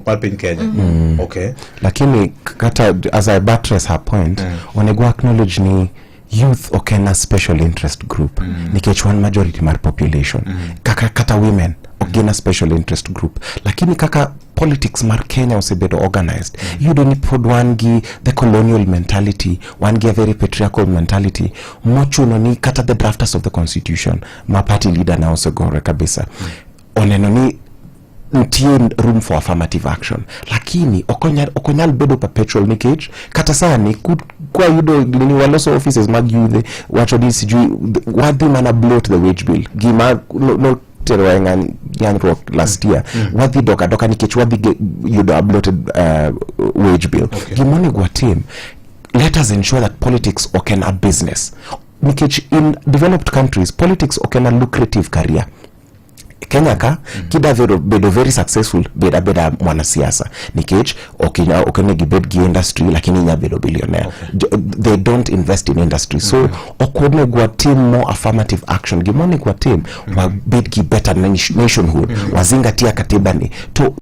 palpin Kenya. Okay. Lakini kata as I buttress her point, onego acknowledge ni youth okena special interest group. Nikechwan majority mar population. Kata women ogena special interest group. Lakini kaka politics mar Kenya osebedo organized. Yudo ni pod wangi the colonial mentality, wangi a very patriarchal mentality. Mochuno ni kata the drafters of the constitution, ma party leader na osegore kabisa. Oneno ni ntie room for affirmative action. Lakini okonyal bedo perpetual nikech kata sani kwa yudo ni waloso offices mag youth wacho di sijui wadhi mana bloat the wage bill. Gima no teroengan rock last year. Wadhi doka nikech wadhi yudo bloated wage bill. Okay. Gimoni watim. Let us ensure that politics okena a business. Nikech in developed countries, politics okena lucrative career. Kenya ka kida bedo very successful beda mwana siasa nikech okene gibed gi industry lakini nya bedo billionaire. They don't invest in industry, so okone gwa team more affirmative action. Gimoni gwa team wa bid gi better nationhood wazingatia katiba ni to